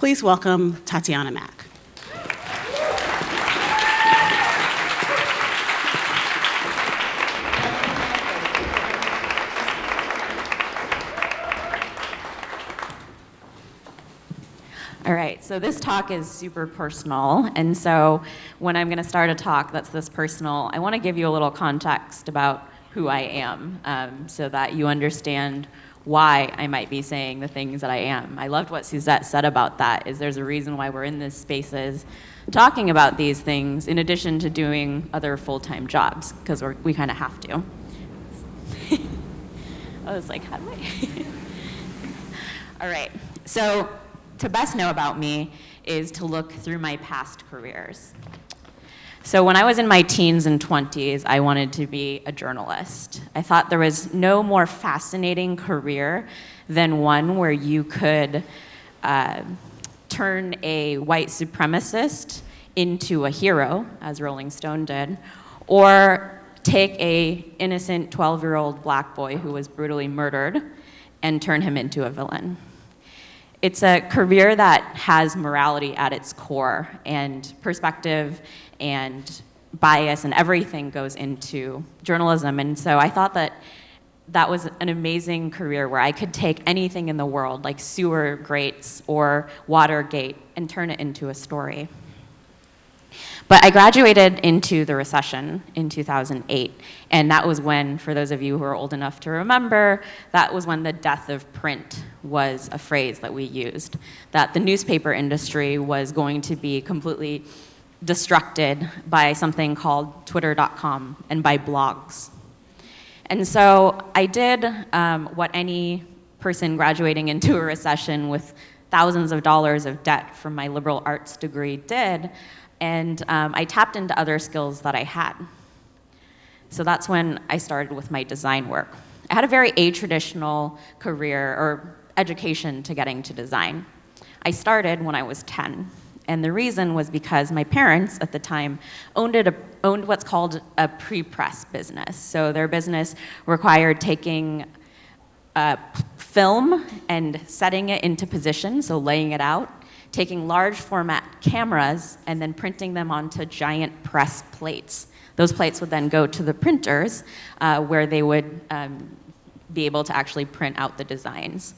Please welcome Tatiana Mack. All right, so this talk is super personal, and so when I'm gonna start a talk that's this personal, I wanna give you a little context about who I am, so that you understand why I might be saying the things that I am. I loved what Suzette said about that, is there's a reason why we're in these spaces talking about these things in addition to doing other full-time jobs, because we kind of have to. I was like, how do I? All right, so to best know about me is to look through my past careers. So when I was in my teens and 20s, I wanted to be a journalist. I thought there was no more fascinating career than one where you could turn a white supremacist into a hero, as Rolling Stone did, or take a innocent 12-year-old black boy who was brutally murdered and turn him into a villain. It's a career that has morality at its core, and perspective and bias and everything goes into journalism. And so I thought that that was an amazing career where I could take anything in the world, like sewer grates or Watergate, and turn it into a story. But I graduated into the recession in 2008, and that was when, for those of you who are old enough to remember, that was when the death of print was a phrase that we used, that the newspaper industry was going to be completely destructed by something called Twitter.com and by blogs. And so I did what any person graduating into a recession with thousands of dollars of debt from my liberal arts degree did, and I tapped into other skills that I had. So that's when I started with my design work. I had a very atraditional career or education to getting to design. I started when I was 10, and the reason was because my parents at the time owned what's called a pre-press business. So their business required taking film and setting it into position, so laying it out, taking large format cameras and then printing them onto giant press plates. Those plates would then go to the printers where they would be able to actually print out the designs.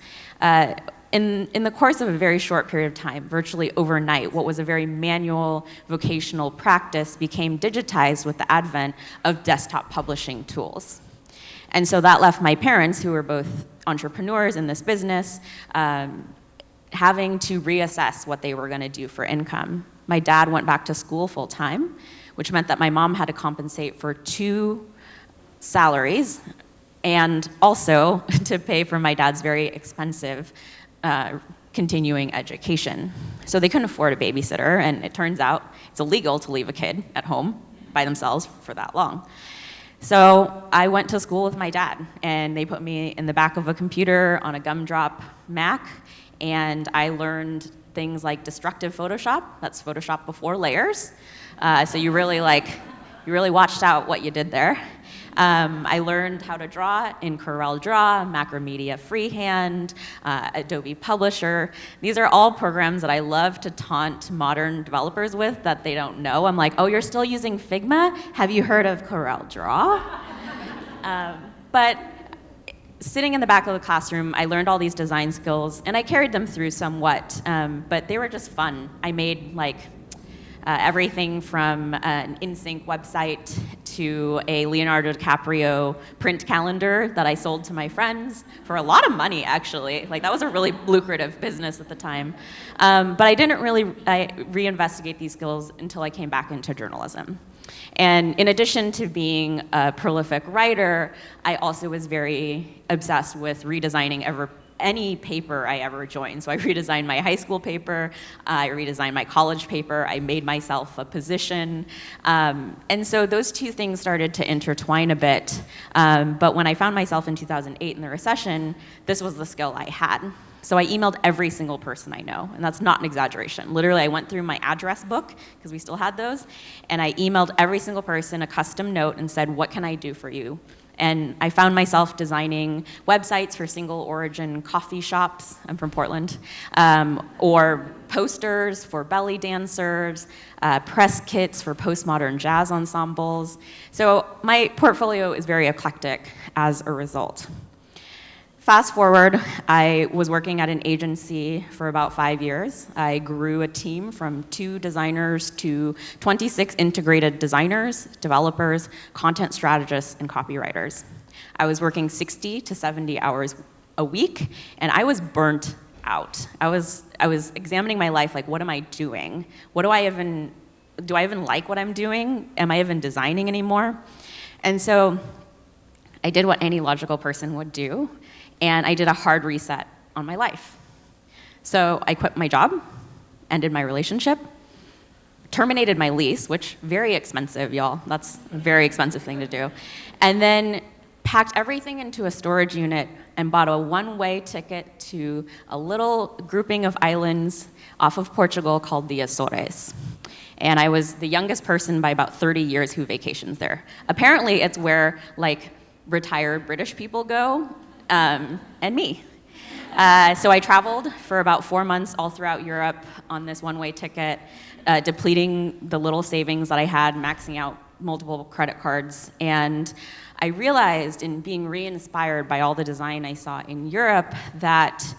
In the course of a very short period of time, virtually overnight, what was a very manual vocational practice became digitized with the advent of desktop publishing tools. And so that left my parents, who were both entrepreneurs in this business, having to reassess what they were going to do for income. My dad went back to school full time, which meant that my mom had to compensate for 2 salaries and also to pay for my dad's very expensive continuing education. So they couldn't afford a babysitter, and it turns out it's illegal to leave a kid at home by themselves for that long. So I went to school with my dad, and they put me in the back of a computer on a gumdrop Mac, and I learned things like destructive Photoshop. That's Photoshop before layers. So you really watched out what you did there. I learned how to draw in Corel Draw, Macromedia Freehand, Adobe Publisher. These are all programs that I love to taunt modern developers with that they don't know. I'm like, oh, you're still using Figma? Have you heard of Corel Draw? But sitting in the back of the classroom, I learned all these design skills, and I carried them through somewhat, but they were just fun. I made everything from an InSync website to a Leonardo DiCaprio print calendar that I sold to my friends for a lot of money, actually. That was a really lucrative business at the time. But I didn't really reinvestigate these skills until I came back into journalism. And in addition to being a prolific writer, I also was very obsessed with redesigning any paper I ever joined. So I redesigned my high school paper, I redesigned my college paper, I made myself a position. And so those two things started to intertwine a bit. But when I found myself in 2008 in the recession, this was the skill I had. So I emailed every single person I know, and that's not an exaggeration. Literally, I went through my address book, because we still had those, and I emailed every single person a custom note and said, what can I do for you? And I found myself designing websites for single origin coffee shops, I'm from Portland, or posters for belly dancers, press kits for postmodern jazz ensembles. So my portfolio is very eclectic as a result. Fast forward, I was working at an agency for about 5 years. I grew a team from 2 designers to 26 integrated designers, developers, content strategists, and copywriters. I was working 60 to 70 hours a week, and I was burnt out. I was examining my life, like, what am I doing? Do I even like what I'm doing? Am I even designing anymore? And so I did what any logical person would do, and I did a hard reset on my life. So I quit my job, ended my relationship, terminated my lease, which very expensive, y'all. That's a very expensive thing to do. And then packed everything into a storage unit and bought a one-way ticket to a little grouping of islands off of Portugal called the Azores. And I was the youngest person by about 30 years who vacations there. Apparently, it's where, like, retired British people go, and me. So I traveled for about 4 months all throughout Europe on this one-way ticket, depleting the little savings that I had, maxing out multiple credit cards. And I realized, in being re-inspired by all the design I saw in Europe, that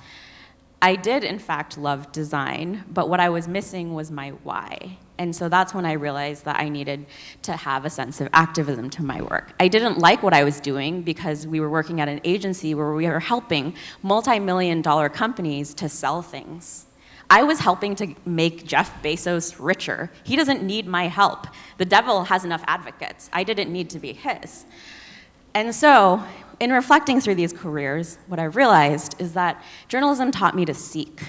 I did, in fact, love design, but what I was missing was my why. And so that's when I realized that I needed to have a sense of activism to my work. I didn't like what I was doing because we were working at an agency where we were helping multi-million-dollar companies to sell things. I was helping to make Jeff Bezos richer. He doesn't need my help. The devil has enough advocates. I didn't need to be his. And so, in reflecting through these careers, what I realized is that journalism taught me to seek.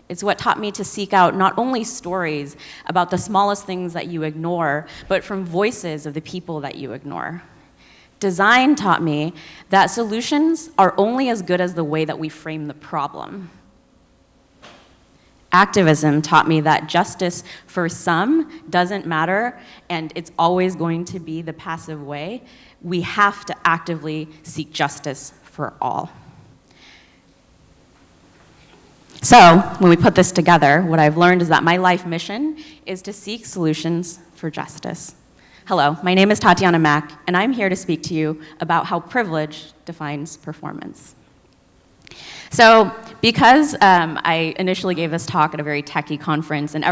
It's what taught me to seek out not only stories about the smallest things that you ignore, but from voices of the people that you ignore. Design taught me that solutions are only as good as the way that we frame the problem. Activism taught me that justice for some doesn't matter, and it's always going to be the passive way. We have to actively seek justice for all. So, when we put this together, what I've learned is that my life mission is to seek solutions for justice. Hello, my name is Tatiana Mack, and I'm here to speak to you about how privilege defines performance. So, because I initially gave this talk at a very techie conference, and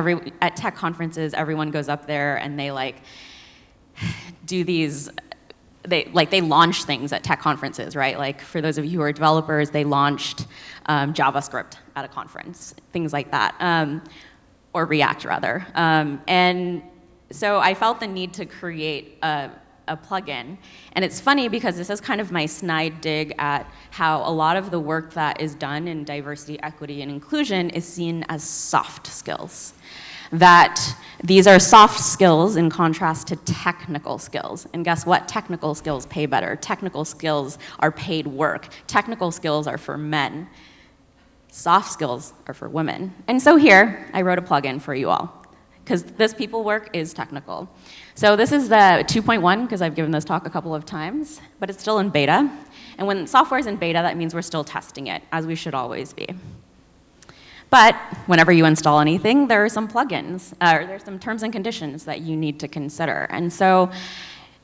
at tech conferences, everyone goes up there and they do these. They launch things at tech conferences, right? Like, for those of you who are developers, they launched JavaScript at a conference, things like that, or React rather. And so I felt the need to create a plugin. And it's funny because this is kind of my snide dig at how a lot of the work that is done in diversity, equity, and inclusion is seen as soft skills. That these are soft skills in contrast to technical skills. And guess what? Technical skills pay better. Technical skills are paid work. Technical skills are for men. Soft skills are for women. And so here, I wrote a plugin for you all, because this people work is technical. So this is the 2.1, because I've given this talk a couple of times, but it's still in beta. And when software is in beta, that means we're still testing it, as we should always be. But whenever you install anything, there are some plugins, or there's some terms and conditions that you need to consider. And so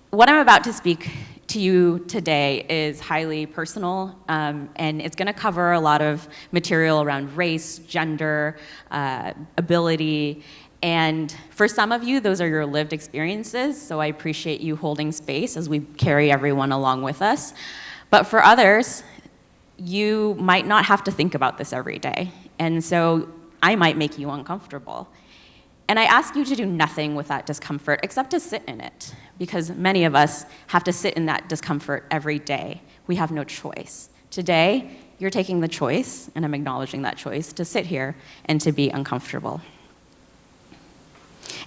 what I'm about to speak to you today is highly personal, and it's going to cover a lot of material around race, gender, ability, and for some of you, those are your lived experiences, so I appreciate you holding space as we carry everyone along with us. But for others, you might not have to think about this every day. And so I might make you uncomfortable. And I ask you to do nothing with that discomfort except to sit in it, because many of us have to sit in that discomfort every day. We have no choice. Today, you're taking the choice, and I'm acknowledging that choice, to sit here and to be uncomfortable.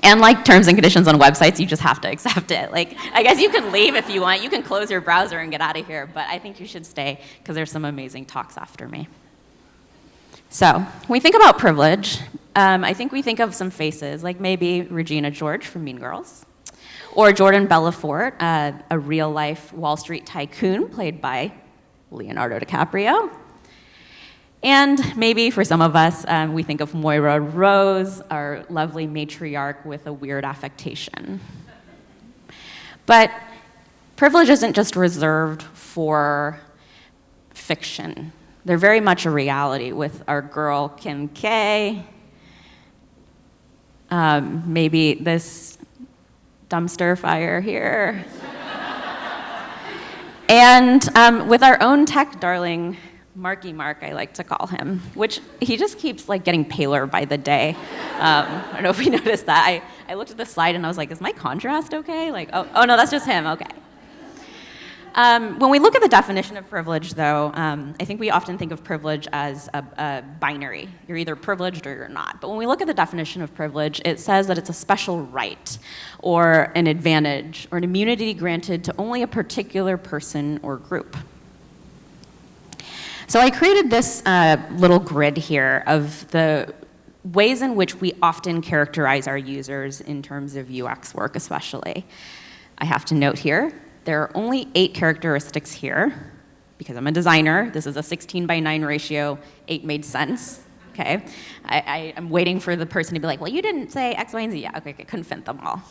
And like terms and conditions on websites, you just have to accept it. Like, I guess you can leave if you want. You can close your browser and get out of here, but I think you should stay because there's some amazing talks after me. So, when we think about privilege, I think we think of some faces, like maybe Regina George from Mean Girls, or Jordan Belfort, a real-life Wall Street tycoon played by Leonardo DiCaprio. And maybe for some of us, we think of Moira Rose, our lovely matriarch with a weird affectation. But privilege isn't just reserved for fiction. They're very much a reality with our girl Kim K, maybe this dumpster fire here, and with our own tech darling, Marky Mark, I like to call him, which he just keeps like getting paler by the day. I don't know if you noticed that. I looked at the slide and I was like, is my contrast okay? Like, oh no, that's just him, okay. When we look at the definition of privilege, though, I think we often think of privilege as a binary. You're either privileged or you're not. But when we look at the definition of privilege, it says that it's a special right or an advantage or an immunity granted to only a particular person or group. So I created this little grid here of the ways in which we often characterize our users in terms of UX work, especially. I have to note here, there are only 8 characteristics here. Because I'm a designer, this is a 16:9 ratio, 8 made sense, okay? I'm waiting for the person to be like, well, you didn't say X, Y, and Z. Yeah, okay, I couldn't fit them all.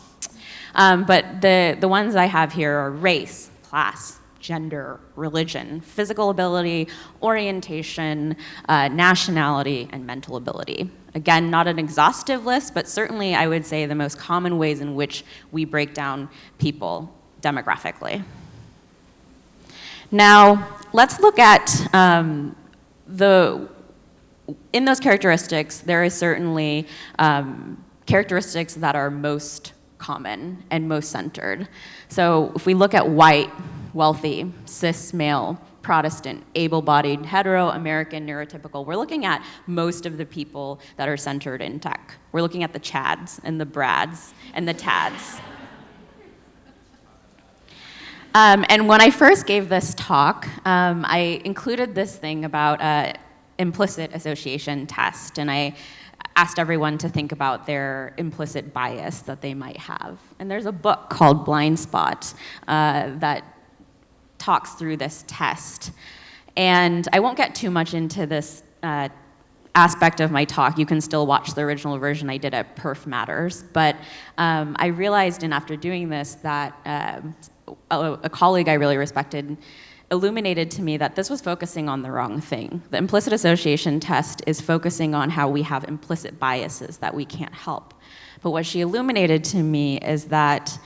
But the ones I have here are race, class, gender, religion, physical ability, orientation, nationality, and mental ability. Again, not an exhaustive list, but certainly I would say the most common ways in which we break down people demographically. Now, let's look at in those characteristics, there is certainly characteristics that are most common and most centered. So if we look at white, wealthy, cis male, Protestant, able-bodied, hetero, American, neurotypical, we're looking at most of the people that are centered in tech. We're looking at the Chads and the Brads and the Tads. And when I first gave this talk, I included this thing about implicit association test, and I asked everyone to think about their implicit bias that they might have. And there's a book called Blind Spot that talks through this test. And I won't get too much into this aspect of my talk. You can still watch the original version I did at Perf Matters. But I realized, and after doing this, that a colleague I really respected illuminated to me that this was focusing on the wrong thing. The implicit association test is focusing on how we have implicit biases that we can't help. But what she illuminated to me is that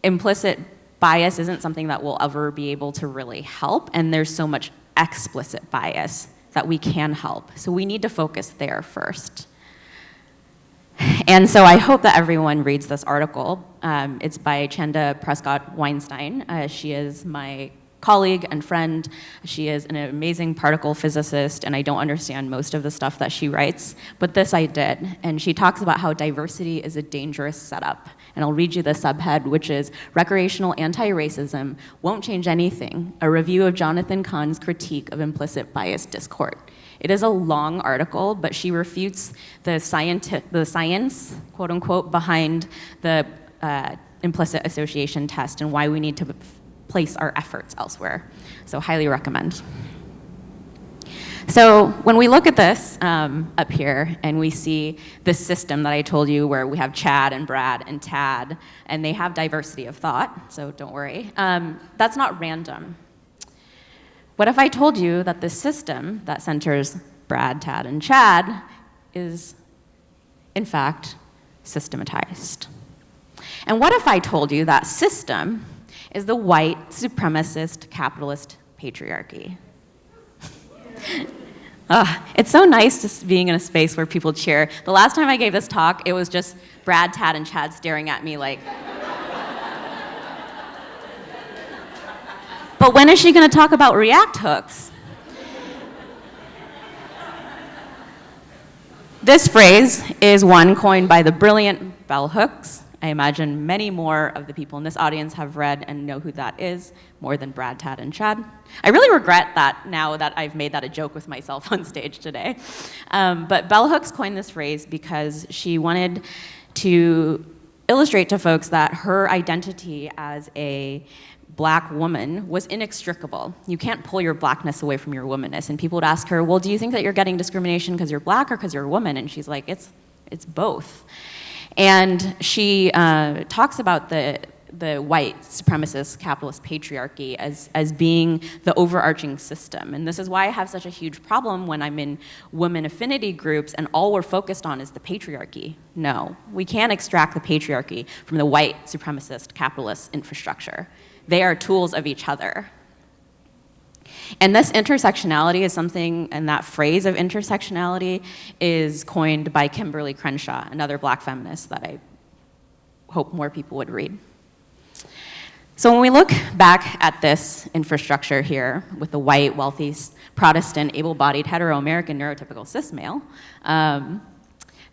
implicit bias isn't something that we'll ever be able to really help, and there's so much explicit bias that we can help. So we need to focus there first. And so I hope that everyone reads this article. It's by Chanda Prescott-Weinstein. She is my colleague and friend. She is an amazing particle physicist, and I don't understand most of the stuff that she writes, but this I did. And she talks about how diversity is a dangerous setup. And I'll read you the subhead, which is Recreational Anti-Racism Won't Change Anything, a review of Jonathan Cahn's critique of implicit bias discord. It is a long article, but she refutes the science, quote unquote, behind the implicit association test and why we need to place our efforts elsewhere. So highly recommend. So when we look at this up here and we see this system that I told you where we have Chad and Brad and Tad, and they have diversity of thought, so don't worry, that's not random. What if I told you that this system that centers Brad, Tad, and Chad is, in fact, systematized? And what if I told you that system is the white, supremacist, capitalist patriarchy? It's so nice just being in a space where people cheer. The last time I gave this talk, it was just Brad, Tad, and Chad staring at me like, but when is she going to talk about React hooks? This phrase is one coined by the brilliant bell hooks. I imagine many more of the people in this audience have read and know who that is, more than Brad, Tad, and Chad. I really regret that now that I've made that a joke with myself on stage today. But bell hooks coined this phrase because she wanted to illustrate to folks that her identity as a black woman was inextricable. You can't pull your blackness away from your womanness. And people would ask her, well, do you think that you're getting discrimination because you're black or because you're a woman? And she's like, it's both. And she talks about the white supremacist capitalist patriarchy as being the overarching system. And this is why I have such a huge problem when I'm in women affinity groups and all we're focused on is the patriarchy. No, we can't extract the patriarchy from the white supremacist capitalist infrastructure. They are tools of each other. And this intersectionality is something, and that phrase of intersectionality is coined by Kimberly Crenshaw, another black feminist that I hope more people would read. So when we look back at this infrastructure here with the white, wealthy, Protestant, able-bodied, hetero-American, neurotypical cis male,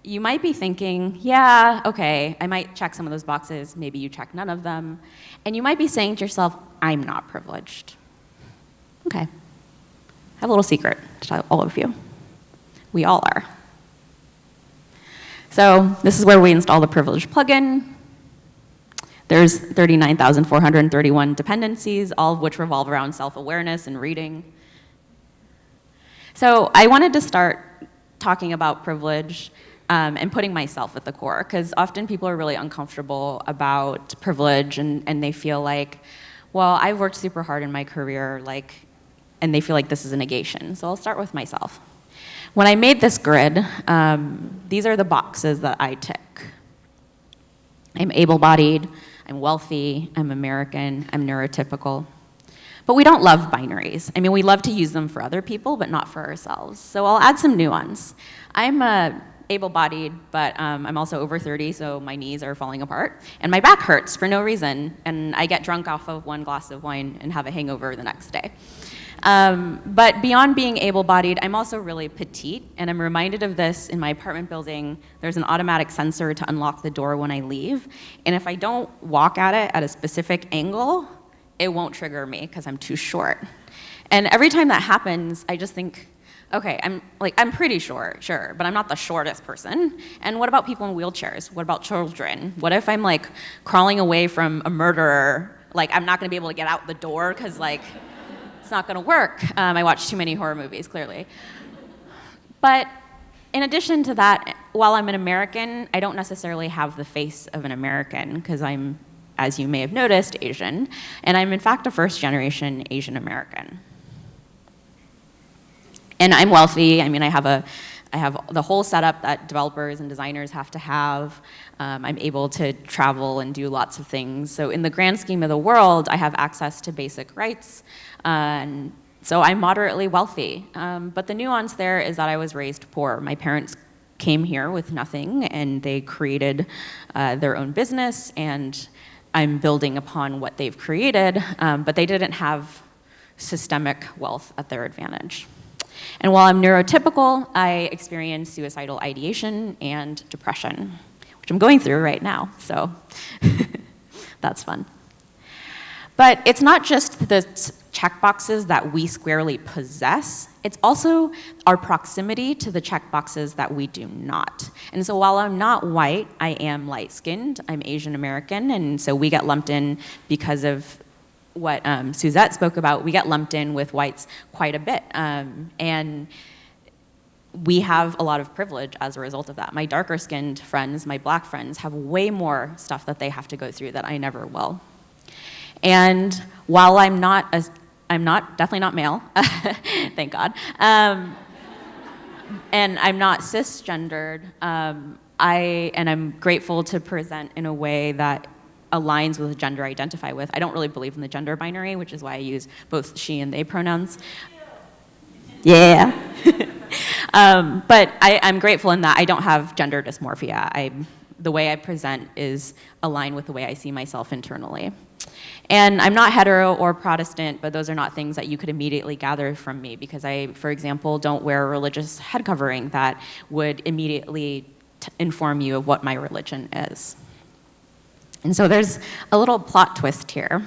you might be thinking, yeah, okay, I might check some of those boxes, maybe you check none of them, and you might be saying to yourself, I'm not privileged. Okay, I have a little secret to tell all of you. We all are. So this is where we install the privilege plugin. There's 39,431 dependencies, all of which revolve around self-awareness and reading. So I wanted to start talking about privilege and putting myself at the core, because often people are really uncomfortable about privilege and they feel like, well, I've worked super hard in my career, and they feel like this is a negation. So I'll start with myself. When I made this grid, these are the boxes that I tick. I'm able-bodied, I'm wealthy, I'm American, I'm neurotypical. But we don't love binaries. I mean, we love to use them for other people, but not for ourselves. So I'll add some nuance. I'm able-bodied, but I'm also over 30, so my knees are falling apart. And my back hurts for no reason, and I get drunk off of one glass of wine and have a hangover the next day. But beyond being able-bodied, I'm also really petite, and I'm reminded of this in my apartment building. There's an automatic sensor to unlock the door when I leave, and if I don't walk at it at a specific angle, it won't trigger me because I'm too short. And every time that happens, I just think, okay, I'm pretty short, sure, but I'm not the shortest person. And what about people in wheelchairs? What about children? What if I'm crawling away from a murderer? I'm not gonna be able to get out the door because it's not gonna work. I watch too many horror movies, clearly. But in addition to that, while I'm an American, I don't necessarily have the face of an American because I'm, as you may have noticed, Asian. And I'm in fact a first-generation Asian American. And I'm wealthy. I mean, I have the whole setup that developers and designers have to have. I'm able to travel and do lots of things. So in the grand scheme of the world, I have access to basic rights. And so I'm moderately wealthy. But the nuance there is that I was raised poor. My parents came here with nothing, and they created their own business, and I'm building upon what they've created, but they didn't have systemic wealth at their advantage. And while I'm neurotypical, I experience suicidal ideation and depression, which I'm going through right now, so that's fun. But it's not just the checkboxes that we squarely possess, it's also our proximity to the checkboxes that we do not. And so while I'm not white, I am light-skinned, I'm Asian American, and so we get lumped in because of what Suzette spoke about, we get lumped in with whites quite a bit. And we have a lot of privilege as a result of that. My darker skinned friends, my black friends, have way more stuff that they have to go through that I never will. And while I'm definitely not male, thank God, and I'm not cisgendered, and I'm grateful to present in a way that aligns with the gender I identify with. I don't really believe in the gender binary, which is why I use both she and they pronouns. Yeah. But I'm grateful in that I don't have gender dysmorphia. The way I present is aligned with the way I see myself internally. And I'm not hetero or Protestant, but those are not things that you could immediately gather from me because I, for example, don't wear a religious head covering that would immediately inform you of what my religion is. And so there's a little plot twist here,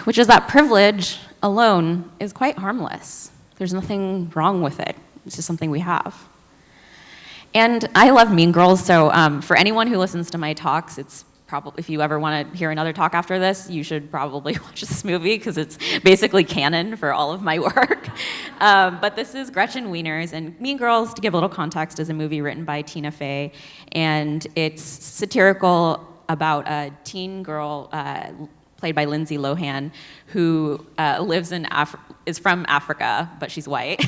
which is that privilege alone is quite harmless. There's nothing wrong with it. It's just something we have. And I love Mean Girls, so for anyone who listens to my talks, it's probably, if you ever want to hear another talk after this, you should probably watch this movie because it's basically canon for all of my work. But this is Gretchen Wieners, and Mean Girls, to give a little context, is a movie written by Tina Fey, and it's satirical about a teen girl played by Lindsay Lohan who is from Africa, but she's white.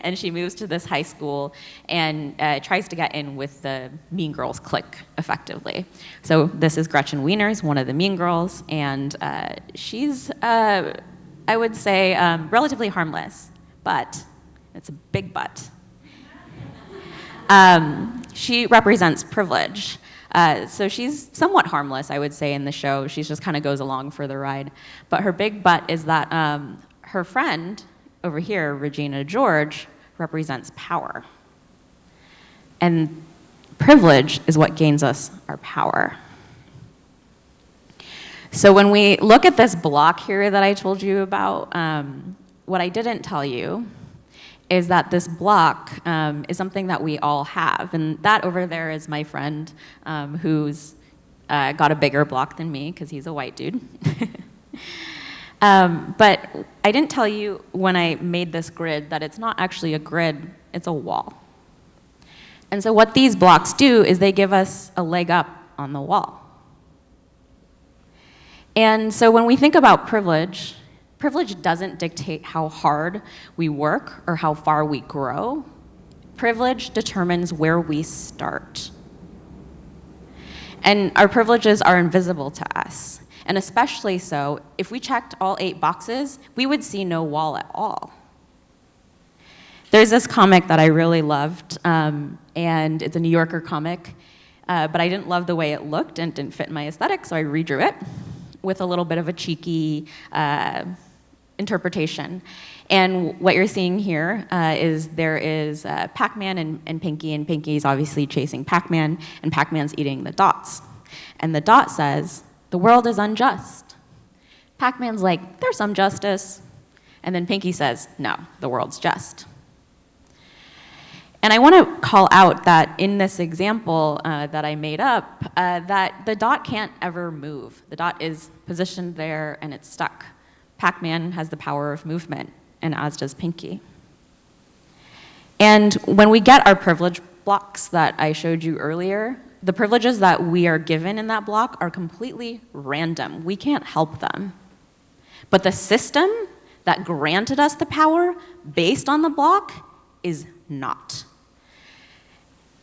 And she moves to this high school and tries to get in with the Mean Girls clique, effectively. So this is Gretchen Wieners, one of the Mean Girls, and she's, I would say, relatively harmless, but it's a big but. She represents privilege. So she's somewhat harmless, I would say, in the show. She just kind of goes along for the ride. But her big but is that her friend over here, Regina George, represents power. And privilege is what gains us our power. So when we look at this block here that I told you about, what I didn't tell you is that this block is something that we all have. And that over there is my friend who's got a bigger block than me because he's a white dude. But I didn't tell you when I made this grid that it's not actually a grid, it's a wall. And so what these blocks do is they give us a leg up on the wall. And so when we think about privilege, privilege doesn't dictate how hard we work or how far we grow. Privilege determines where we start. And our privileges are invisible to us. And especially so, if we checked all 8 boxes, we would see no wall at all. There's this comic that I really loved, and it's a New Yorker comic, but I didn't love the way it looked and didn't fit my aesthetic, so I redrew it with a little bit of a cheeky interpretation. And what you're seeing here is there is Pac-Man and Pinky's obviously chasing Pac-Man, and Pac-Man's eating the dots. And the dot says, "The world is unjust." Pac-Man's like, "There's some justice." And then Pinky says, "No, the world's just." And I want to call out that in this example that I made up, that the dot can't ever move. The dot is positioned there and it's stuck. Pac-Man has the power of movement, and as does Pinky. And when we get our privilege blocks that I showed you earlier, the privileges that we are given in that block are completely random. We can't help them. But the system that granted us the power based on the block is not.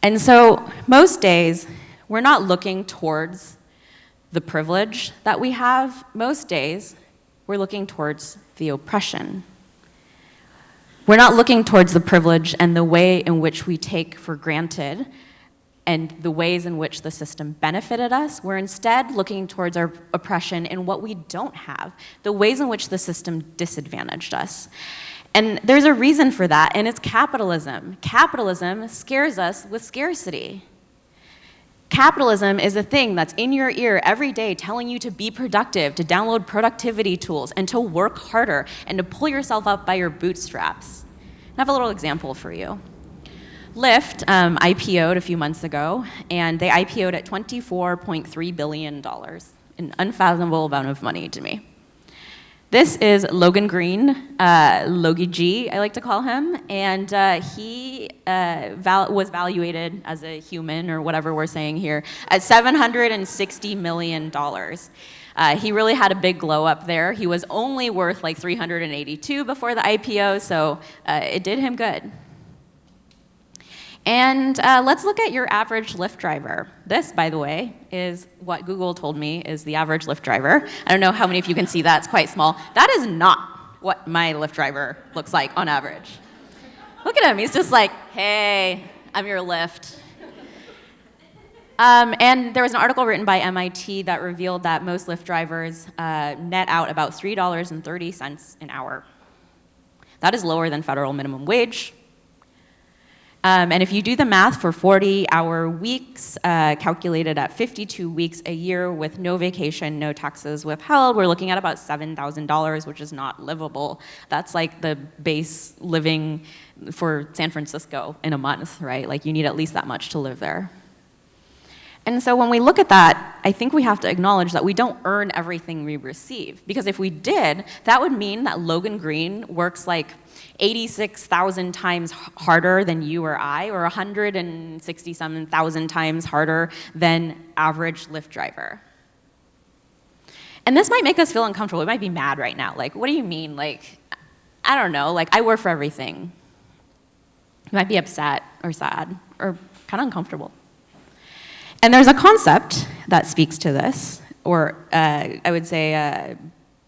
And so most days, we're not looking towards the privilege that we have. Most days, we're looking towards the oppression. We're not looking towards the privilege and the way in which we take for granted and the ways in which the system benefited us. We're instead looking towards our oppression in what we don't have, the ways in which the system disadvantaged us. And there's a reason for that, and it's capitalism. Capitalism scares us with scarcity. Capitalism is a thing that's in your ear every day telling you to be productive, to download productivity tools, and to work harder, and to pull yourself up by your bootstraps. I have a little example for you. Lyft IPO'd a few months ago, and they IPO'd at $24.3 billion, an unfathomable amount of money to me. This is Logan Green, Logie G, I like to call him, and he was valuated as a human, or whatever we're saying here, at $760 million. He really had a big glow up there. He was only worth like 382 before the IPO, so it did him good. And let's look at your average Lyft driver. This, by the way, is what Google told me is the average Lyft driver. I don't know how many of you can see that, it's quite small. That is not what my Lyft driver looks like on average. Look at him, he's just like, "Hey, I'm your Lyft." And there was an article written by MIT that revealed that most Lyft drivers net out about $3.30 an hour. That is lower than federal minimum wage. And if you do the math for 40-hour weeks, calculated at 52 weeks a year with no vacation, no taxes withheld, we're looking at about $7,000, which is not livable. That's like the base living for San Francisco in a month, right? Like you need at least that much to live there. And so when we look at that, I think we have to acknowledge that we don't earn everything we receive. Because if we did, that would mean that Logan Green works like 86,000 times harder than you or I, or 167,000 times harder than average Lyft driver. And this might make us feel uncomfortable. We might be mad right now. Like, what do you mean? Like, I don't know. Like, I work for everything. You might be upset or sad or kind of uncomfortable. And there's a concept that speaks to this, or I would say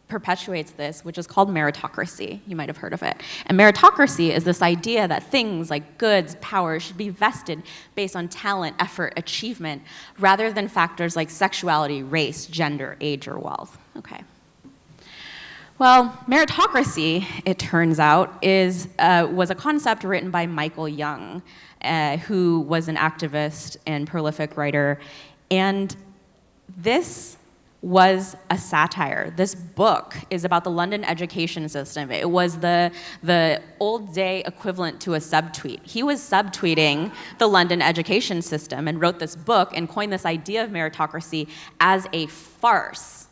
perpetuates this, which is called meritocracy. You might have heard of it. And meritocracy is this idea that things like goods, power should be vested based on talent, effort, achievement, rather than factors like sexuality, race, gender, age, or wealth. Okay. Well, meritocracy, it turns out, was a concept written by Michael Young, who was an activist and prolific writer. And this was a satire. This book is about the London education system. It was the old day equivalent to a subtweet. He was subtweeting the London education system and wrote this book and coined this idea of meritocracy as a farce.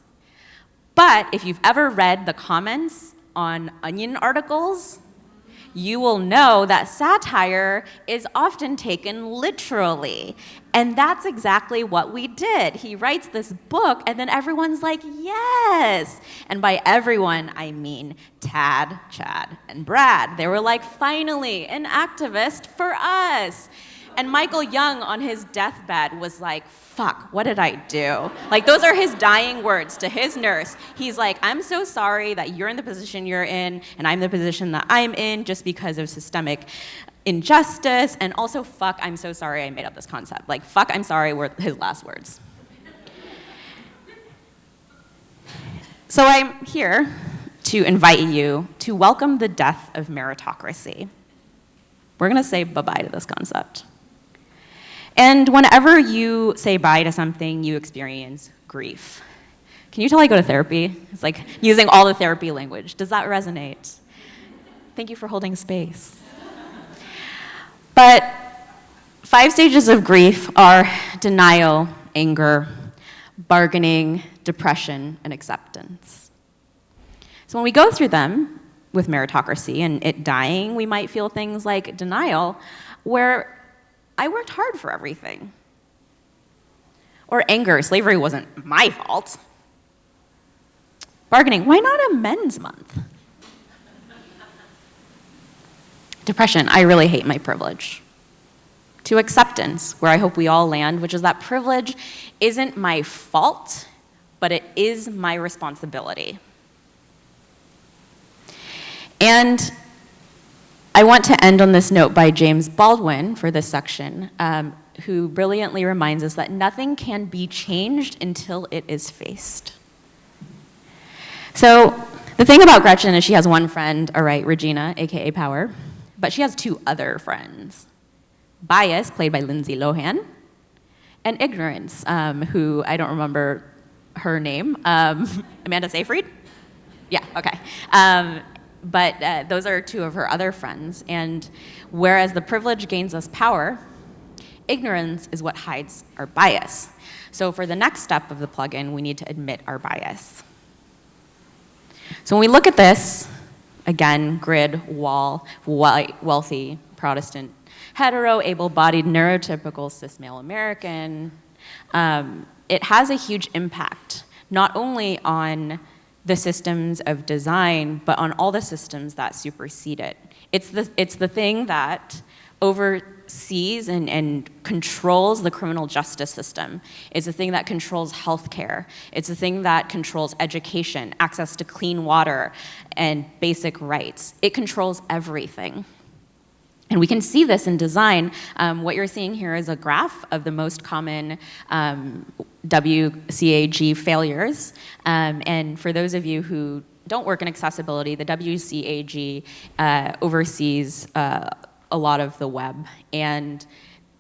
But if you've ever read the comments on Onion articles, you will know that satire is often taken literally. And that's exactly what we did. He writes this book, and then everyone's like, yes. And by everyone, I mean Tad, Chad, and Brad. They were like, finally, an activist for us. And Michael Young on his deathbed was like, fuck, what did I do? Like, those are his dying words to his nurse. He's like, I'm so sorry that you're in the position you're in, and I'm the position that I'm in just because of systemic injustice, and also, fuck, I'm so sorry I made up this concept. Like, fuck, I'm sorry were his last words. So I'm here to invite you to welcome the death of meritocracy. We're gonna say bye-bye to this concept. And whenever you say bye to something, you experience grief. Can you tell I go to therapy? It's like using all the therapy language. Does that resonate? Thank you for holding space. But 5 stages of grief are denial, anger, bargaining, depression, and acceptance. So when we go through them with meritocracy and it dying, we might feel things like denial, where I worked hard for everything. Or anger, slavery wasn't my fault. Bargaining, why not a men's month? Depression, I really hate my privilege. To acceptance, where I hope we all land, which is that privilege isn't my fault, but it is my responsibility. And I want to end on this note by James Baldwin for this section, who brilliantly reminds us that nothing can be changed until it is faced. So the thing about Gretchen is she has one friend, all right, Regina, AKA Power, but she has 2 other friends. Bias, played by Lindsay Lohan, and Ignorance, who I don't remember her name, Amanda Seyfried? Yeah, okay. But those are 2 of her other friends. And whereas the privilege gains us power, ignorance is what hides our bias. So for the next step of the plugin, we need to admit our bias. So when we look at this, again, grid, wall, white, wealthy, Protestant, hetero, able-bodied, neurotypical, cis male American, it has a huge impact, not only on the systems of design, but on all the systems that supersede it. It's the thing that oversees and controls the criminal justice system. It's the thing that controls healthcare. It's the thing that controls education, access to clean water, and basic rights. It controls everything. And we can see this in design. What you're seeing here is a graph of the most common WCAG failures. And for those of you who don't work in accessibility, the WCAG oversees a lot of the web. And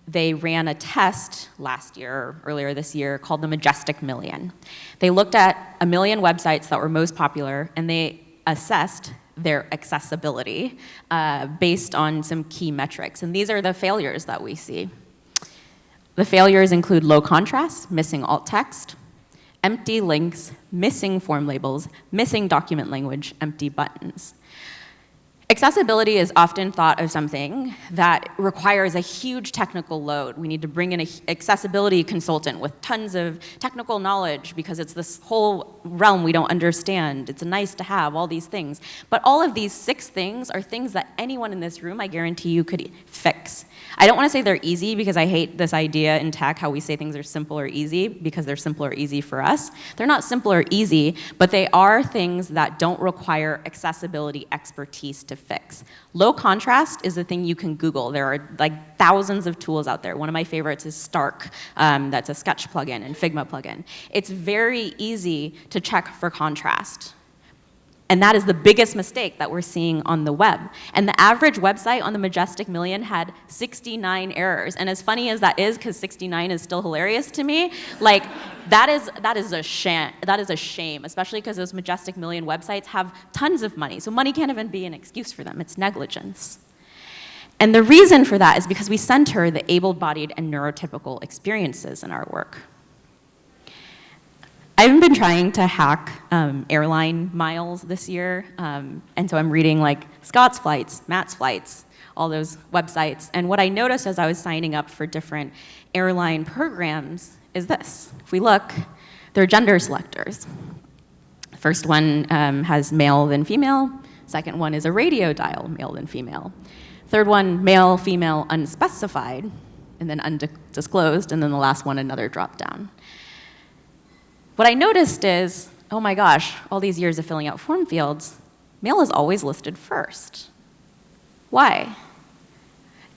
they ran a test last year, earlier this year, called the Majestic Million. They looked at 1 million websites that were most popular, and they assessed their accessibility based on some key metrics. And these are the failures that we see. The failures include low contrast, missing alt text, empty links, missing form labels, missing document language, empty buttons. Accessibility is often thought of something that requires a huge technical load. We need to bring in an accessibility consultant with tons of technical knowledge because it's this whole realm we don't understand. It's nice to have, all these things. But all of these 6 things are things that anyone in this room, I guarantee you, could fix. I don't want to say they're easy because I hate this idea in tech, how we say things are simple or easy because they're simple or easy for us. They're not simple or easy, but they are things that don't require accessibility expertise to fix. Low contrast is a thing you can Google. There are like thousands of tools out there. One of my favorites is Stark. That's a Sketch plugin and Figma plugin. It's very easy to check for contrast. And that is the biggest mistake that we're seeing on the web. And the average website on the Majestic Million had 69 errors. And as funny as that is, because 69 is still hilarious to me, like that is a shame, especially because those Majestic Million websites have tons of money. So money can't even be an excuse for them. It's negligence. And the reason for that is because we center the able-bodied and neurotypical experiences in our work. I've been trying to hack airline miles this year, and so I'm reading like Scott's Flights, Matt's Flights, all those websites. And what I noticed as I was signing up for different airline programs is this. If we look, they're gender selectors. The first one has male then female. Second one is a radio dial, male then female. Third one, male, female, unspecified, and then undisclosed, and then the last one, another drop down. What I noticed is, oh my gosh, all these years of filling out form fields, male is always listed first. Why?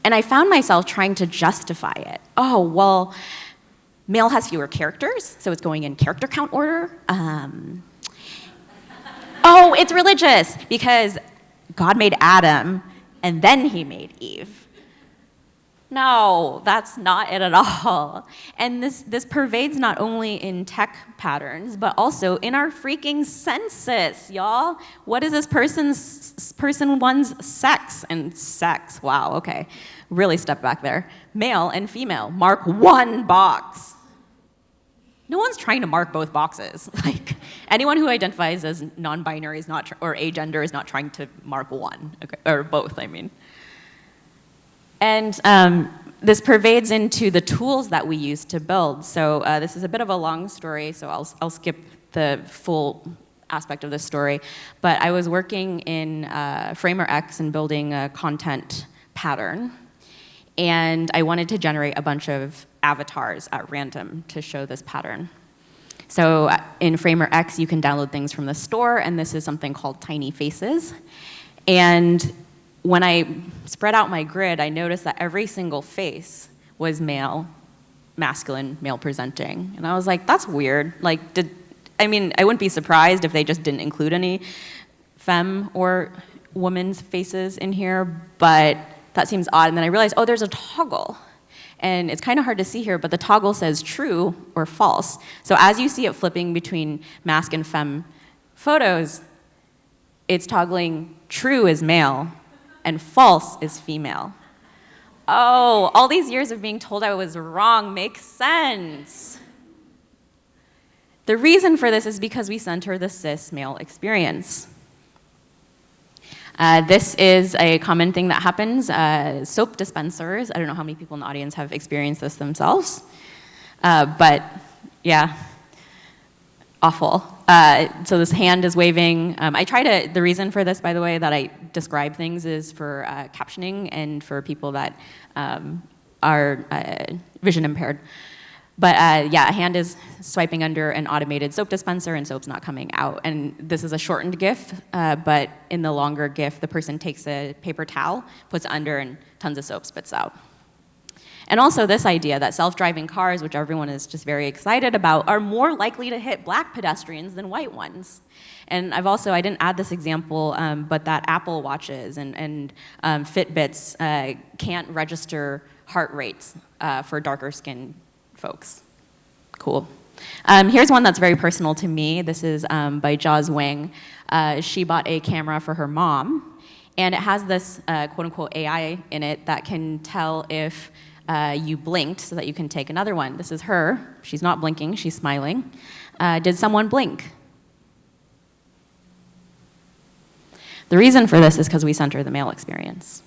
And I found myself trying to justify it. Oh, well, male has fewer characters, so it's going in character count order. Oh, it's religious, because God made Adam, and then he made Eve. No, that's not it at all. And this pervades not only in tech patterns, but also in our freaking census, y'all. What is this person one's sex? And sex, wow, okay. Really step back there. Male and female, mark one box. No one's trying to mark both boxes. Like, anyone who identifies as non-binary is not, or agender is not trying to mark one, okay, or both, I mean. And this pervades into the tools that we use to build. So this is a bit of a long story, so I'll skip the full aspect of this story. But I was working in FramerX and building a content pattern. And I wanted to generate a bunch of avatars at random to show this pattern. So in FramerX, you can download things from the store, and this is something called Tiny Faces. And when I spread out my grid, I noticed that every single face was male, masculine, male presenting. And I was like, that's weird. Like, I wouldn't be surprised if they just didn't include any femme or women's faces in here, but that seems odd. And then I realized, oh, there's a toggle. And it's kind of hard to see here, but the toggle says true or false. So as you see it flipping between masc and femme photos, it's toggling true is male, and false is female. Oh, all these years of being told I was wrong makes sense. The reason for this is because we center the cis male experience. This is a common thing that happens. Soap dispensers, I don't know how many people in the audience have experienced this themselves, but yeah, awful. So this hand is waving. The reason for this, by the way, that I describe things is for captioning and for people that are vision impaired. But yeah, a hand is swiping under an automated soap dispenser and soap's not coming out. And this is a shortened GIF, but in the longer GIF, the person takes a paper towel, puts it under, and tons of soap spits out. And also this idea that self-driving cars, which everyone is just very excited about, are more likely to hit black pedestrians than white ones. And I didn't add this example, but that Apple Watches and Fitbits can't register heart rates for darker skinned folks. Cool. Here's one that's very personal to me. This is by Jaws Wang. She bought a camera for her mom, and it has this quote-unquote AI in it that can tell if you blinked so that you can take another one. This is her. She's not blinking, she's smiling. Did someone blink? The reason for this is because we center the male experience.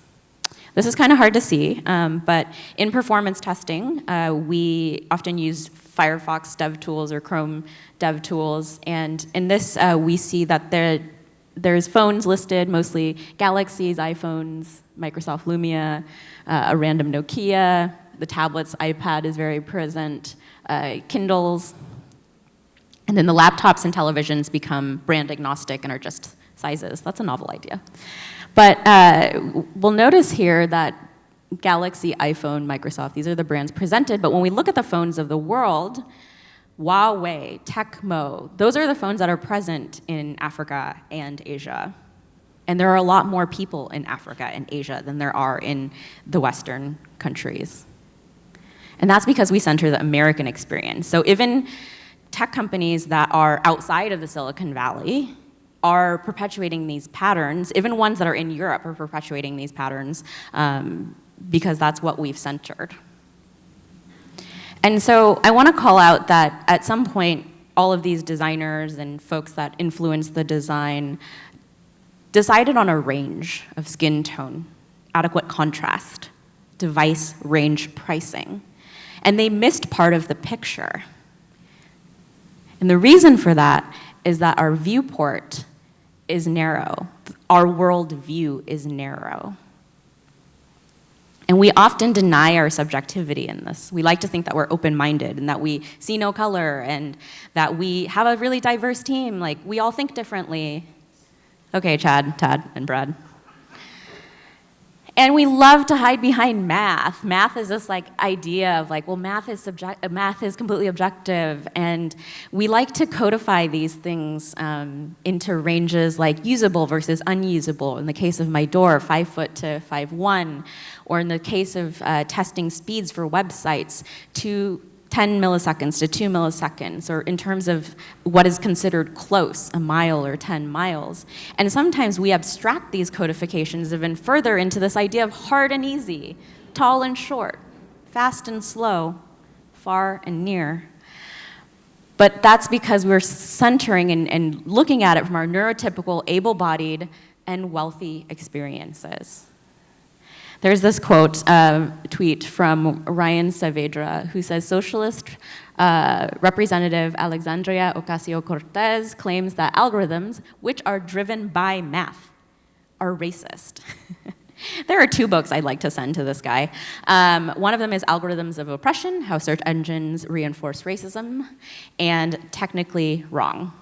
This is kind of hard to see, but in performance testing, we often use Firefox DevTools or Chrome DevTools, and in this we see that there's phones listed, mostly Galaxies, iPhones, Microsoft Lumia, a random Nokia, the tablets, iPad is very present, Kindles, and then the laptops and televisions become brand agnostic and are just sizes. That's a novel idea. But we'll notice here that Galaxy, iPhone, Microsoft, these are the brands presented, but when we look at the phones of the world, Huawei, Tecmo, those are the phones that are present in Africa and Asia. And there are a lot more people in Africa and Asia than there are in the Western countries. And that's because we center the American experience. So even tech companies that are outside of the Silicon Valley are perpetuating these patterns, even ones that are in Europe are perpetuating these patterns because that's what we've centered. And so I want to call out that at some point, all of these designers and folks that influence the design decided on a range of skin tone, adequate contrast, device range pricing, and they missed part of the picture. And the reason for that is that our viewport is narrow. Our world view is narrow. And we often deny our subjectivity in this. We like to think that we're open-minded and that we see no color and that we have a really diverse team. Like, we all think differently. Okay, Chad, Tad, and Brad. And we love to hide behind math. Math is this idea of well, math is completely objective, and we like to codify these things into ranges like usable versus unusable. In the case of my door, 5 foot to 5'1", or in the case of testing speeds for websites, 10 milliseconds to 2 milliseconds, or in terms of what is considered close, a mile or 10 miles. And sometimes we abstract these codifications even further into this idea of hard and easy, tall and short, fast and slow, far and near. But that's because we're centering and looking at it from our neurotypical, able-bodied, and wealthy experiences. There's this tweet from Ryan Saavedra, who says, Socialist Representative Alexandria Ocasio-Cortez claims that algorithms, which are driven by math, are racist. There are 2 books I'd like to send to this guy. One of them is Algorithms of Oppression, How Search Engines Reinforce Racism, and Technically Wrong.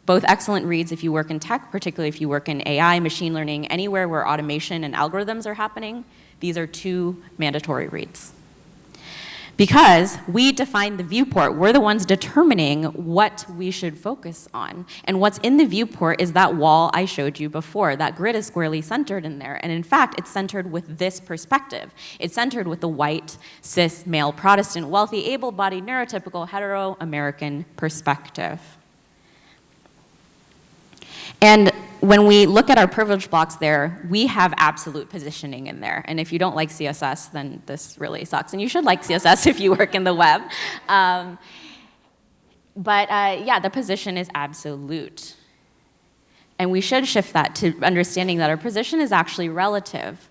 Both excellent reads if you work in tech, particularly if you work in AI, machine learning, anywhere where automation and algorithms are happening. These are 2 mandatory reads. Because we define the viewport, we're the ones determining what we should focus on. And what's in the viewport is that wall I showed you before. That grid is squarely centered in there. And in fact, it's centered with this perspective. It's centered with the white, cis, male, Protestant, wealthy, able-bodied, neurotypical, hetero-American perspective. And when we look at our privilege blocks there, we have absolute positioning in there. And if you don't like CSS, then this really sucks. And you should like CSS if you work in the web. Yeah, the position is absolute. And we should shift that to understanding that our position is actually relative.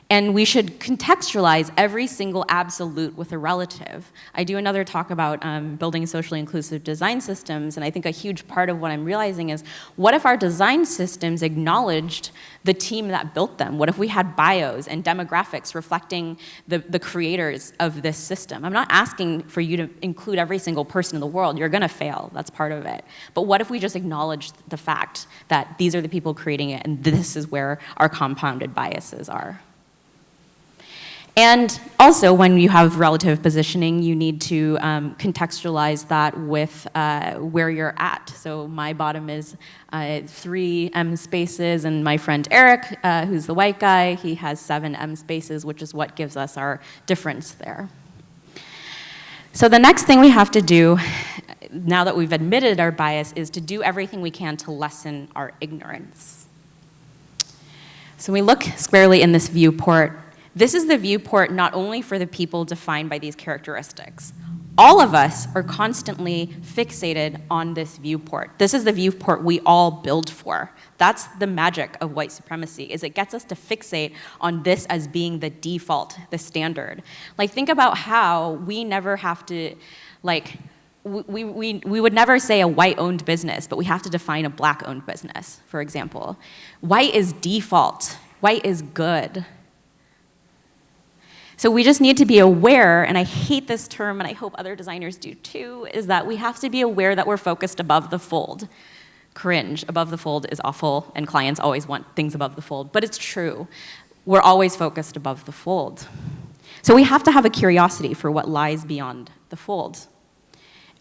And we should contextualize every single absolute with a relative. I do another talk about building socially inclusive design systems, and I think a huge part of what I'm realizing is, what if our design systems acknowledged the team that built them? What if we had bios and demographics reflecting the creators of this system? I'm not asking for you to include every single person in the world. You're gonna fail, that's part of it. But what if we just acknowledged the fact that these are the people creating it, and this is where our compounded biases are? And also, when you have relative positioning, you need to contextualize that with where you're at. So my bottom is 3 M spaces, and my friend Eric, who's the white guy, he has 7 M spaces, which is what gives us our difference there. So the next thing we have to do, now that we've admitted our bias, is to do everything we can to lessen our ignorance. So we look squarely in this viewport. This is the viewport not only for the people defined by these characteristics. All of us are constantly fixated on this viewport. This is the viewport we all build for. That's the magic of white supremacy, is it gets us to fixate on this as being the default, the standard. Like, think about how we never have to, like, we would never say a white-owned business, but we have to define a black-owned business, for example. White is default. White is good. So we just need to be aware, and I hate this term, and I hope other designers do too, is that we have to be aware that we're focused above the fold. Cringe, above the fold is awful, and clients always want things above the fold, but it's true. We're always focused above the fold. So we have to have a curiosity for what lies beyond the fold.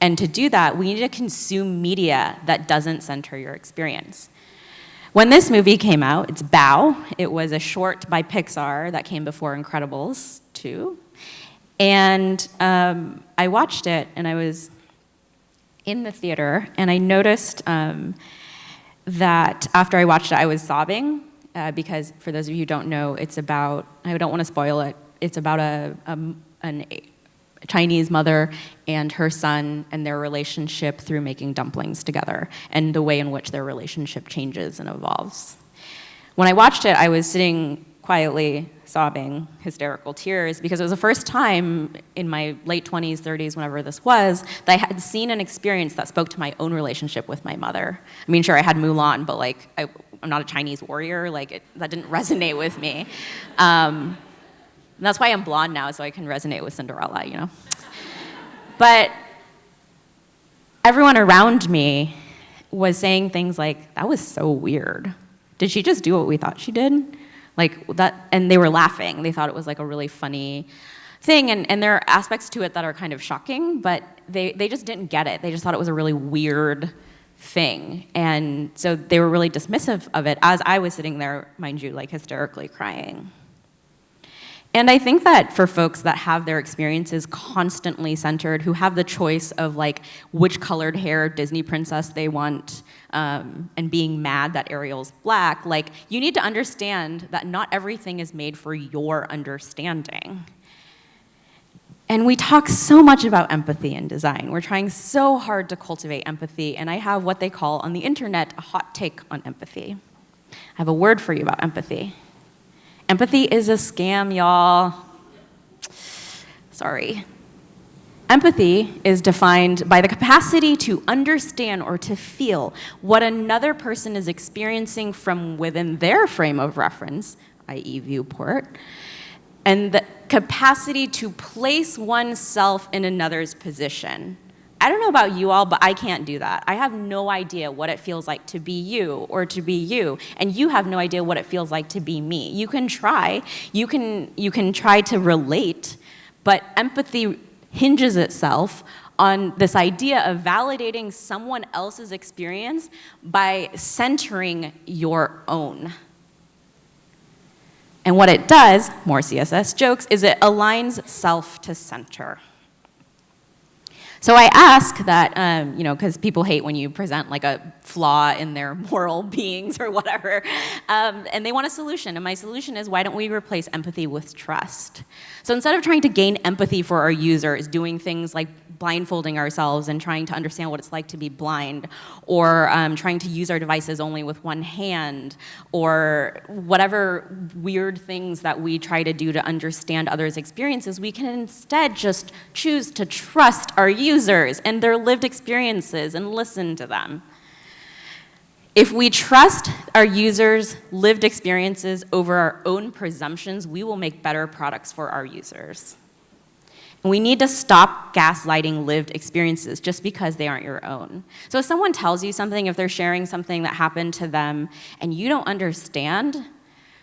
And to do that, we need to consume media that doesn't center your experience. When this movie came out, it's Bao. It was a short by Pixar that came before Incredibles 2. And I watched it, and I was in the theater, and I noticed that after I watched it, I was sobbing, because for those of you who don't know, it's about, I don't want to spoil it, it's about a Chinese mother and her son and their relationship through making dumplings together and the way in which their relationship changes and evolves. When I watched it, I was sitting quietly sobbing, hysterical tears, because it was the first time in my late 20s, 30s, whenever this was, that I had seen an experience that spoke to my own relationship with my mother. I mean, sure, I had Mulan, but like, I'm not a Chinese warrior, like that didn't resonate with me. And that's why I'm blonde now, so I can resonate with Cinderella, you know? But everyone around me was saying things like, that was so weird. Did she just do what we thought she did? Like that, and they were laughing. They thought it was like a really funny thing, and there are aspects to it that are kind of shocking, but they just didn't get it. They just thought it was a really weird thing. And so they were really dismissive of it as I was sitting there, mind you, like hysterically crying. And I think that for folks that have their experiences constantly centered, who have the choice of like which colored hair Disney princess they want, and being mad that Ariel's black, like you need to understand that not everything is made for your understanding. And we talk so much about empathy in design. We're trying so hard to cultivate empathy, and I have what they call on the internet a hot take on empathy. I have a word for you about empathy. Empathy is a scam, y'all. Sorry. Empathy is defined by the capacity to understand or to feel what another person is experiencing from within their frame of reference, i.e. viewport, and the capacity to place oneself in another's position. I don't know about you all, but I can't do that. I have no idea what it feels like to be you or to be you, and you have no idea what it feels like to be me. You can try, you can try to relate, but empathy hinges itself on this idea of validating someone else's experience by centering your own. And what it does, more CSS jokes, is it aligns self to center. So I ask that, because people hate when you present like a flaw in their moral beings or whatever, and they want a solution. And my solution is, why don't we replace empathy with trust? So instead of trying to gain empathy for our users, doing things like blindfolding ourselves and trying to understand what it's like to be blind, or trying to use our devices only with one hand, or whatever weird things that we try to do to understand others' experiences, we can instead just choose to trust our users and their lived experiences and listen to them. If we trust our users' lived experiences over our own presumptions, we will make better products for our users. And we need to stop gaslighting lived experiences just because they aren't your own. So if someone tells you something, if they're sharing something that happened to them and you don't understand,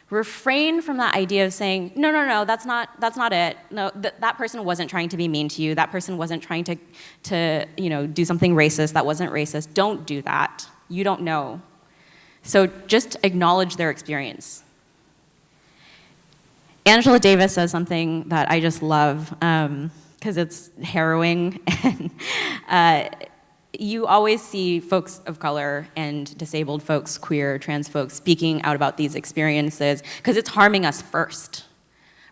refrain from that idea of saying, no, that's not it. No, that person wasn't trying to be mean to you. That person wasn't trying to do something racist. That wasn't racist. Don't do that. You don't know. So just acknowledge their experience. Angela Davis says something that I just love, because it's harrowing. And you always see folks of color and disabled folks, queer, trans folks, speaking out about these experiences, because it's harming us first,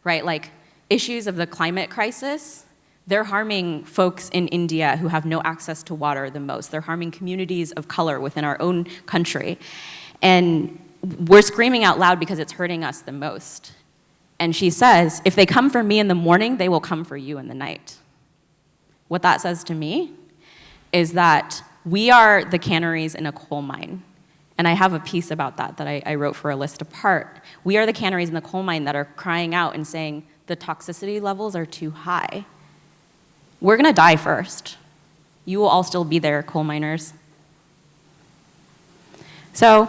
right? Like issues of the climate crisis, they're harming folks in India who have no access to water the most. They're harming communities of color within our own country. And we're screaming out loud because it's hurting us the most. And she says, if they come for me in the morning, they will come for you in the night. What that says to me is that we are the canaries in a coal mine. And I have a piece about that I wrote for A List Apart. We are the canaries in the coal mine that are crying out and saying the toxicity levels are too high. We're gonna die first. You will all still be there, coal miners. So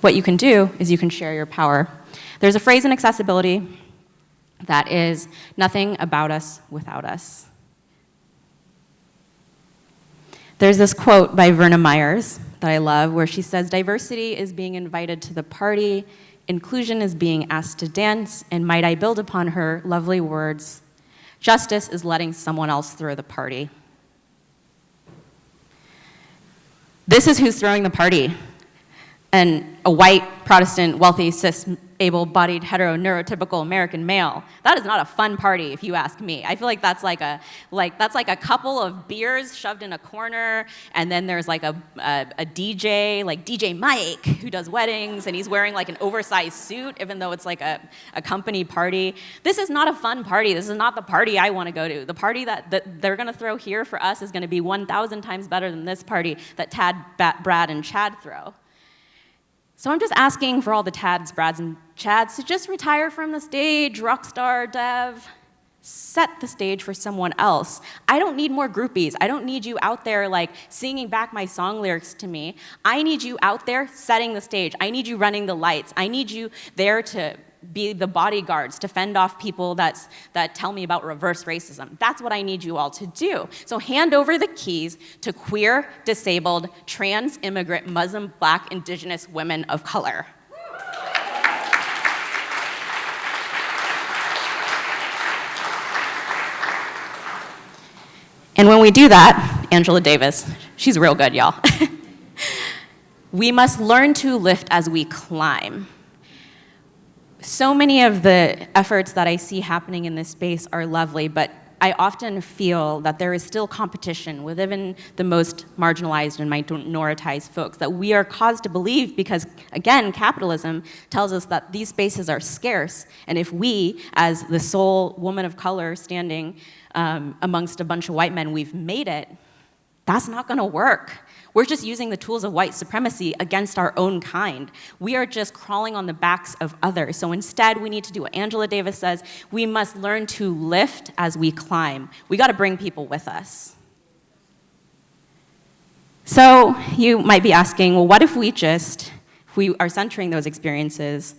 what you can do is you can share your power. There's a phrase in accessibility that is, nothing about us without us. There's this quote by Verna Myers that I love where she says, diversity is being invited to the party, inclusion is being asked to dance, and might I build upon her lovely words, justice is letting someone else throw the party. This is who's throwing the party. And a white, Protestant, wealthy, cis, able-bodied, hetero, neurotypical American male. That is not a fun party, if you ask me. I feel like that's like a couple of beers shoved in a corner, and then there's like a DJ, like DJ Mike, who does weddings, and he's wearing like an oversized suit, even though it's like a company party. This is not a fun party. This is not the party I want to go to. The party that they're going to throw here for us is going to be 1,000 times better than this party that Tad, Brad, and Chad throw. So I'm just asking for all the Tads, Brads, and Chads to just retire from the stage, Rockstar, Dev. Set the stage for someone else. I don't need more groupies. I don't need you out there like singing back my song lyrics to me. I need you out there setting the stage. I need you running the lights. I need you there to be the bodyguards, to fend off people that tell me about reverse racism. That's what I need you all to do. So hand over the keys to queer, disabled, trans, immigrant, Muslim, Black, Indigenous women of color. And when we do that, Angela Davis, she's real good, y'all. We must learn to lift as we climb. So many of the efforts that I see happening in this space are lovely, but I often feel that there is still competition with even the most marginalized and minoritized folks that we are caused to believe because, again, capitalism tells us that these spaces are scarce, and if we, as the sole woman of color standing amongst a bunch of white men, we've made it, that's not gonna work. We're just using the tools of white supremacy against our own kind. We are just crawling on the backs of others. So instead, we need to do what Angela Davis says, we must learn to lift as we climb. We gotta bring people with us. So you might be asking, well, what if we are centering those experiences,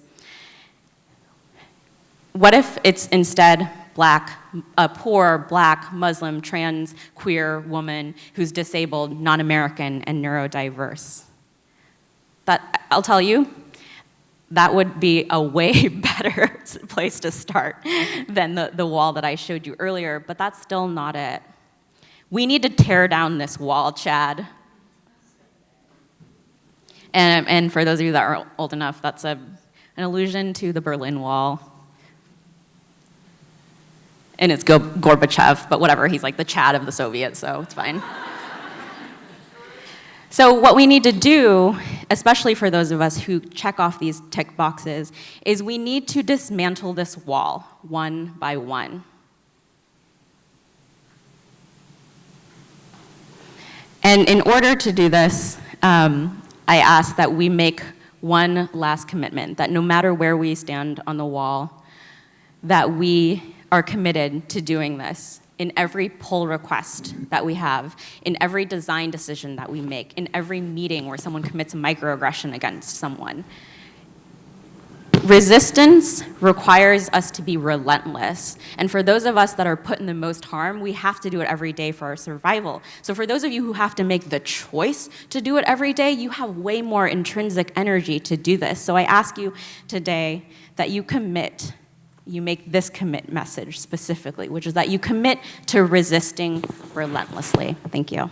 what if it's instead a poor, Black, Muslim, trans, queer woman who's disabled, non-American, and neurodiverse? That, I'll tell you, that would be a way better place to start than the wall that I showed you earlier, but that's still not it. We need to tear down this wall, Chad. And for those of you that are old enough, that's an allusion to the Berlin Wall. And it's Gorbachev, but whatever, he's like the Chad of the Soviets, so it's fine. So what we need to do, especially for those of us who check off these tick boxes, is we need to dismantle this wall one by one. And in order to do this, I ask that we make one last commitment, that no matter where we stand on the wall, that we are committed to doing this in every pull request that we have, in every design decision that we make, in every meeting where someone commits a microaggression against someone. Resistance requires us to be relentless. And for those of us that are put in the most harm, we have to do it every day for our survival. So for those of you who have to make the choice to do it every day, you have way more intrinsic energy to do this. So I ask you today that you commit. You make this commit message specifically, which is that you commit to resisting relentlessly. Thank you.